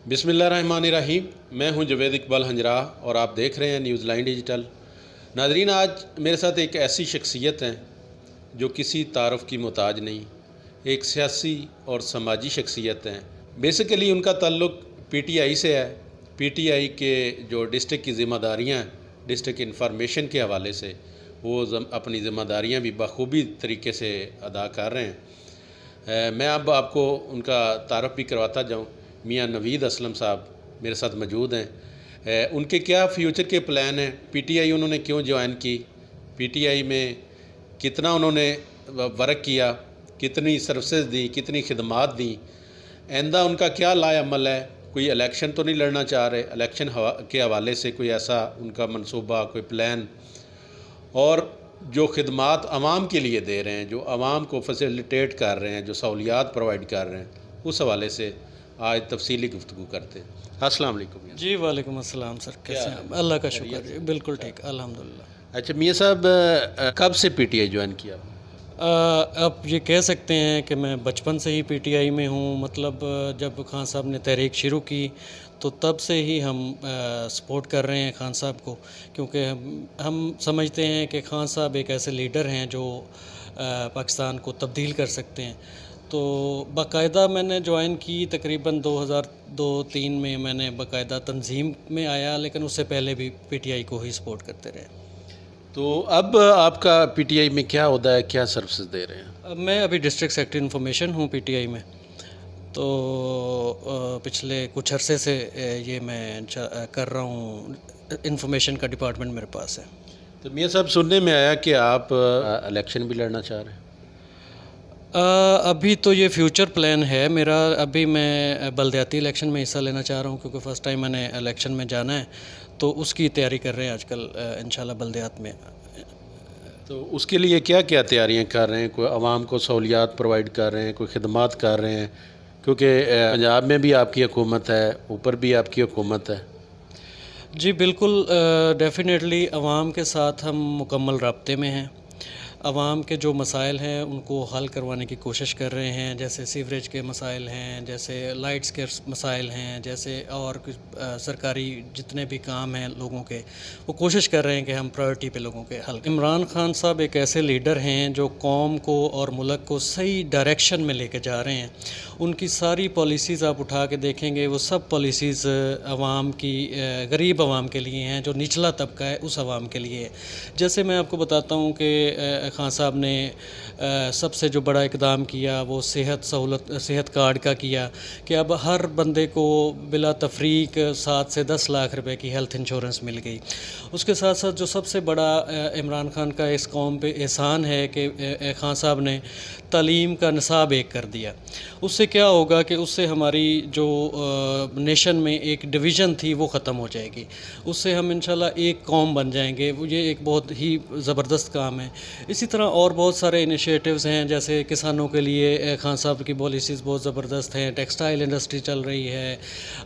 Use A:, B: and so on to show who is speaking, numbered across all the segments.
A: बिस्मिल्लाह रहमान रहीम। मैं हूं जवेद इकबाल हंजरा और आप देख रहे हैं न्यूज़ लाइन डिजिटल। नाजरीन, आज मेरे साथ एक ऐसी शख्सियत हैं जो किसी तारफ़ की मोहताज नहीं, एक सियासी और समाजी शख्सियत हैं। बेसिकली उनका ताल्लुक़ पीटीआई से है। पीटीआई के जो डिस्ट्रिक्ट की ज़िम्मेदारियाँ हैं, डिस्ट्रिक्ट इंफॉर्मेशन के हवाले से वो अपनी ज़िम्मेदारियाँ भी बखूबी तरीके से अदा कर रहे हैं। मैं अब आपको उनका तारफ़ भी करवाता जाऊँ। मियाँ नवीद असलम साहब मेरे साथ मौजूद हैं। उनके क्या फ्यूचर के प्लान हैं, पीटीआई उन्होंने क्यों ज्वाइन की, पीटीआई में कितना उन्होंने वर्क किया, कितनी सर्विसेज दी, कितनी खिदमात दी, आइंदा उनका क्या लाए अमल है, कोई इलेक्शन तो नहीं लड़ना चाह रहे, इलेक्शन के हवाले से कोई ऐसा उनका मनसूबा, कोई प्लान, और जो खिदमात आवाम के लिए दे रहे हैं, जो आवाम को फैसिलिटेट कर रहे हैं, जो सहूलियात प्रोवाइड कर रहे हैं, उस हवाले से आज तफसीली गुफ्तगू करते हैं। अस्सलाम वालेकुम।
B: जी वालेकुम अस्सलाम सर, कैसे हैं? अल्लाह का शुक्र है, बिल्कुल ठीक, अल्हम्दुलिल्लाह।
A: अच्छा मियाँ साहब, कब से पीटीआई ज्वाइन किया?
B: अब ये कह सकते हैं कि मैं बचपन से ही पीटीआई में हूँ। मतलब जब खान साहब ने तहरीक शुरू की तो तब से ही हम सपोर्ट कर रहे हैं खान साहब को, क्योंकि हम समझते हैं कि खान साहब एक ऐसे लीडर हैं जो पाकिस्तान को तब्दील कर सकते हैं। तो बाकायदा मैंने ज्वाइन की तकरीबन 2002-03 में मैंने बाकायदा तंजीम में आया, लेकिन उससे पहले भी पीटीआई को ही सपोर्ट करते रहे।
A: तो अब आपका पीटीआई में क्या होता है, क्या सर्विसेज दे रहे हैं?
B: मैं अभी डिस्ट्रिक्ट सेक्रेटरी इन्फॉर्मेशन हूँ पीटीआई में। तो पिछले कुछ अरसे से ये मैं कर रहा हूँ, इन्फॉर्मेशन का डिपार्टमेंट मेरे पास है।
A: तो मियाँ साहब, सुनने में आया कि आप इलेक्शन भी लड़ना चाह रहे हैं।
B: अभी तो ये फ्यूचर प्लान है मेरा। अभी मैं बलदियाती इलेक्शन में हिस्सा लेना चाह रहा हूँ, क्योंकि फ़र्स्ट टाइम मैंने इलेक्शन में जाना है, तो उसकी तैयारी कर रहे हैं आजकल इंशाल्लाह बलदियात में।
A: तो उसके लिए क्या क्या तैयारियां कर रहे हैं? कोई आवाम को सहूलियात प्रोवाइड कर रहे हैं, कोई खिदमात कर रहे हैं? क्योंकि पंजाब में भी आपकी हुकूमत है, ऊपर भी आपकी हुकूमत है।
B: जी बिल्कुल, डेफिनेटली आवाम के साथ हम मुकम्मल राब्ते में हैं। आवाम के जो मसाइल हैं उनको हल करवाने की कोशिश कर रहे हैं, जैसे सीवरेज के मसाइल हैं, जैसे लाइट्स के मसाइल हैं, जैसे और कुछ सरकारी जितने भी काम हैं लोगों के, वो कोशिश कर रहे हैं कि हम प्रायोरिटी पे लोगों के हल। इमरान खान साहब एक ऐसे लीडर हैं जो कौम को और मुल्क को सही डायरेक्शन में लेके जा रहे हैं। उनकी सारी पॉलिसीज़ आप उठा के देखेंगे, वो सब पॉलिसीज़ आवाम की, गरीब आवाम के लिए हैं, जो निचला तबका है उस आवाम के लिए है। जैसे मैं आपको बताता हूँ कि खान साहब ने सबसे जो बड़ा इक़दाम किया वो सेहत कार्ड का किया, कि अब हर बंदे को बिला तफरीक 7 से 10 लाख रुपए की हेल्थ इंश्योरेंस मिल गई। उसके साथ साथ जो सबसे बड़ा इमरान खान का इस कौम पे एहसान है कि खान साहब ने तालीम का निसाब एक कर दिया। उससे क्या होगा कि उससे हमारी जो नेशन में एक डिवीज़न थी वो ख़त्म हो जाएगी, उससे हम इंशाल्लाह एक कौम बन जाएंगे। ये एक बहुत ही ज़बरदस्त काम है। इसी तरह और बहुत सारे इनिशिएटिव्स हैं, जैसे किसानों के लिए खान साहब की पॉलिसीज़ बहुत ज़बरदस्त हैं। टेक्सटाइल इंडस्ट्री चल रही है।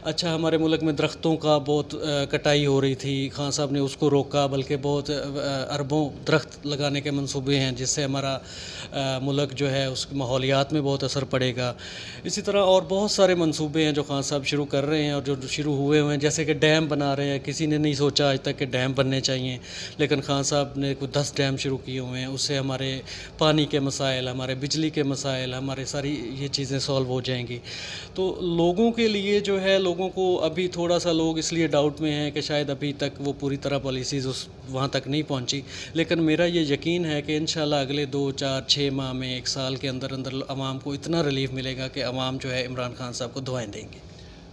B: अच्छा, हमारे मुल्क में दरख्तों का बहुत कटाई हो रही थी, खान साहब ने उसको रोका, बल्कि बहुत अरबों दरख्त लगाने के मंसूबे हैं, जिससे हमारा मुल्क जो है उसके माहौलियात में बहुत असर पड़ेगा। इसी तरह और बहुत सारे मंसूबे हैं जो खान साहब शुरू कर रहे हैं और जो शुरू हुए हुए हैं, जैसे कि डैम बना रहे हैं। किसी ने नहीं सोचा आज तक कि डैम बनने चाहिए, लेकिन खान साहब ने कुछ 10 डैम शुरू किए हुए हैं। उससे हमारे पानी के मसाइल, हमारे बिजली के मसाइल, हमारे सारी ये चीज़ें सॉल्व हो जाएंगी। तो लोगों के लिए जो है, लोगों को अभी थोड़ा सा लोग इसलिए डाउट में हैं कि शायद अभी तक वो पूरी तरह पॉलिसीज़ वहाँ तक नहीं पहुँची, लेकिन मेरा ये यकीन है कि इंशाल्लाह अगले 2, 4, 6 माह में, 1 साल के अंदर अंदर आवाम को इतना रिलीफ मिलेगा कि आवाम जो है इमरान खान साहब को दुआएं देंगे।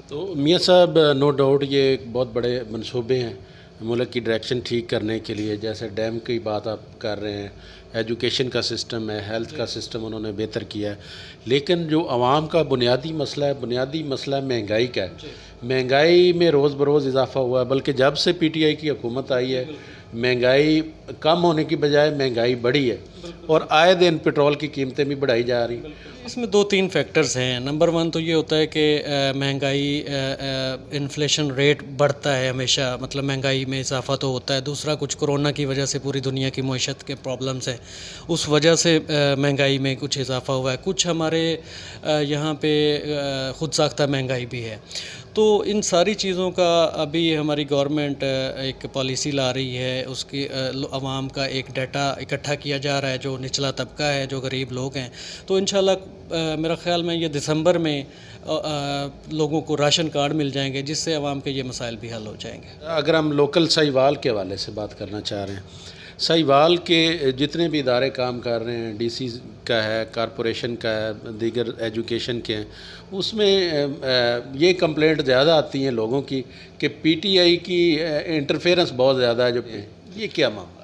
A: तो मियाँ साहब, नो डाउट ये बहुत बड़े मंसूबे हैं मुल्क की डायरेक्शन ठीक करने के लिए। जैसे डैम की बात आप कर रहे हैं, एजुकेशन का सिस्टम है, हेल्थ का सिस्टम उन्होंने बेहतर किया है, लेकिन जो आवाम का बुनियादी मसला महंगाई का है। महंगाई में रोज़ बरोज़ इजाफा हुआ है, बल्कि जब से पीटीआई की हुकूमत आई है महंगाई कम होने की बजाय महंगाई बढ़ी है, और आए दिन पेट्रोल की कीमतें भी बढ़ाई जा रही।
B: इसमें 2-3 फैक्टर्स हैं। नंबर 1 तो ये होता है कि महंगाई, इन्फ्लेशन रेट बढ़ता है हमेशा, मतलब महंगाई में इजाफा तो होता है। दूसरा, कुछ कोरोना की वजह से पूरी दुनिया की मईशत के प्रॉब्लम्स हैं, उस वजह से महंगाई में कुछ इजाफा हुआ है। कुछ हमारे यहाँ पे ख़ुद साख्ता महंगाई भी है। تو ان ساری چیزوں کا ابھی ہماری گورنمنٹ ایک پالیسی لا رہی ہے، اس کی عوام کا ایک ڈیٹا اکٹھا کیا جا رہا ہے، جو نچلا طبقہ ہے، جو غریب لوگ ہیں، تو انشاءاللہ میرا خیال میں یہ دسمبر میں لوگوں کو راشن کارڈ مل جائیں گے، جس سے عوام کے یہ مسائل بھی حل ہو جائیں گے۔
A: اگر ہم لوکل سہیوال کے حوالے سے بات کرنا چاہ رہے ہیں، سہیوال کے جتنے بھی ادارے کام کر رہے ہیں، ڈی سی کا ہے، کارپوریشن کا ہے، دیگر ایجوکیشن کے ہیں، اس میں یہ کمپلینٹ زیادہ آتی ہیں لوگوں کی کہ پی ٹی آئی کی انٹرفیرنس بہت زیادہ ہے، جو یہ کیا معاملہ؟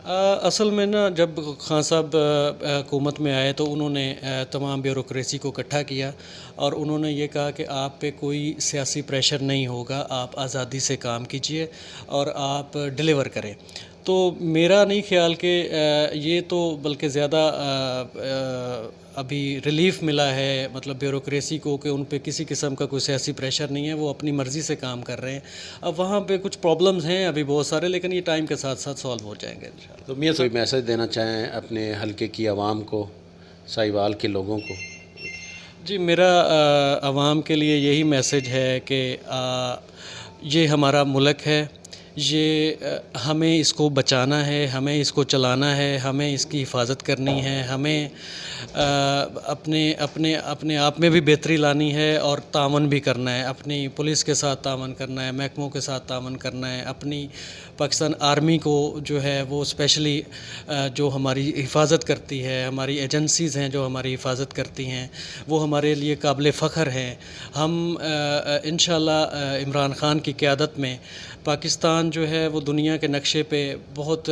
B: اصل میں نا، جب خان صاحب حکومت میں آئے تو انہوں نے تمام بیوروکریسی کو اکٹھا کیا اور انہوں نے یہ کہا کہ آپ پہ کوئی سیاسی پریشر نہیں ہوگا، آپ آزادی سے کام کیجئے اور آپ ڈیلیور کریں۔ تو میرا نہیں خیال کہ یہ تو بلکہ زیادہ ابھی ریلیف ملا ہے، مطلب بیوروکریسی کو، کہ ان پہ کسی قسم کا کوئی سیاسی پریشر نہیں ہے، وہ اپنی مرضی سے کام کر رہے ہیں۔ اب وہاں پہ کچھ پرابلمز ہیں ابھی بہت سارے، لیکن یہ ٹائم کے ساتھ ساتھ سالو ہو جائیں گے انشاءاللہ۔
A: تو میاں صاحب میسج دینا چاہیں اپنے حلقے کی عوام کو، سہیوال کے لوگوں کو؟
B: جی، میرا عوام کے لیے یہی میسج ہے کہ یہ ہمارا ملک ہے، یہ ہمیں اس کو بچانا ہے، ہمیں اس کو چلانا ہے، ہمیں اس کی حفاظت کرنی ہے، ہمیں اپنے آپ میں بھی بہتری لانی ہے اور تعاون بھی کرنا ہے، اپنی پولیس کے ساتھ تعاون کرنا ہے، محکموں کے ساتھ تعاون کرنا ہے، اپنی پاکستان آرمی کو جو ہے وہ اسپیشلی جو ہماری حفاظت کرتی ہے، ہماری ایجنسیز ہیں جو ہماری حفاظت کرتی ہیں، وہ ہمارے لیے قابل فخر ہیں۔ ہم انشاءاللہ عمران خان کی قیادت میں پاکستان جو ہے وہ دنیا کے نقشے پہ بہت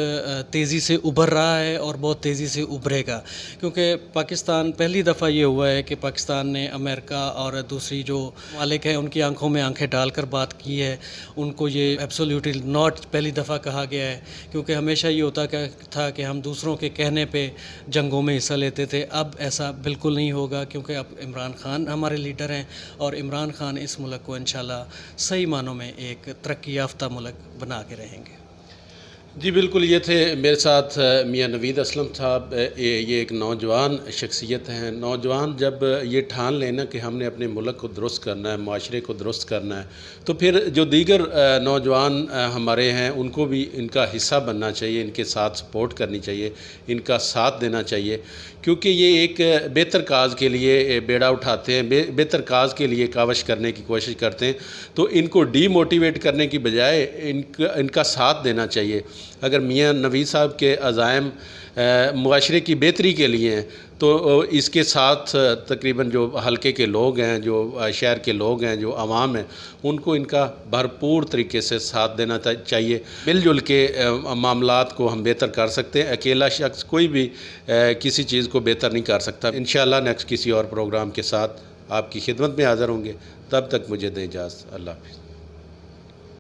B: تیزی سے ابھر رہا ہے اور بہت تیزی سے ابھرے گا، کیونکہ پاکستان پہلی دفعہ یہ ہوا ہے کہ پاکستان نے امریکہ اور دوسری جو ممالک ہیں ان کی آنکھوں میں آنکھیں ڈال کر بات کی ہے۔ ان کو یہ ایبسولیوٹلی ناٹ پہلی دفعہ کہا گیا ہے، کیونکہ ہمیشہ یہ ہوتا تھا کہ ہم دوسروں کے کہنے پہ جنگوں میں حصہ لیتے تھے۔ اب ایسا بالکل نہیں ہوگا، کیونکہ اب عمران خان ہمارے لیڈر ہیں اور عمران خان اس ملک کو انشاءاللہ صحیح معنوں میں ایک ترقی یافتہ ملک بنا کے رہیں گے۔
A: جی بالکل، یہ تھے میرے ساتھ میاں نوید اسلم صاحب۔ یہ ایک نوجوان شخصیت ہیں۔ نوجوان جب یہ ٹھان لینا کہ ہم نے اپنے ملک کو درست کرنا ہے، معاشرے کو درست کرنا ہے، تو پھر جو دیگر نوجوان ہمارے ہیں ان کو بھی ان کا حصہ بننا چاہیے، ان کے ساتھ سپورٹ کرنی چاہیے، ان کا ساتھ دینا چاہیے، کیونکہ یہ ایک بہتر کاز کے لیے بیڑا اٹھاتے ہیں، بہتر کاز کے لیے کاوش کرنے کی کوشش کرتے ہیں۔ تو ان کو ڈی موٹیویٹ کرنے کی بجائے ان کا ساتھ دینا چاہیے۔ اگر میاں نوید صاحب کے عزائم معاشرے کی بہتری کے لیے ہیں تو اس کے ساتھ تقریباً جو حلقے کے لوگ ہیں، جو شہر کے لوگ ہیں، جو عوام ہیں، ان کو ان کا بھرپور طریقے سے ساتھ دینا چاہیے۔ مل جل کے معاملات کو ہم بہتر کر سکتے ہیں۔ اکیلا شخص کوئی بھی کسی چیز کو بہتر نہیں کر سکتا۔ انشاءاللہ نیکسٹ کسی اور پروگرام کے ساتھ آپ کی خدمت میں حاضر ہوں گے۔ تب تک مجھے دیں اجازت۔ اللہ حافظ۔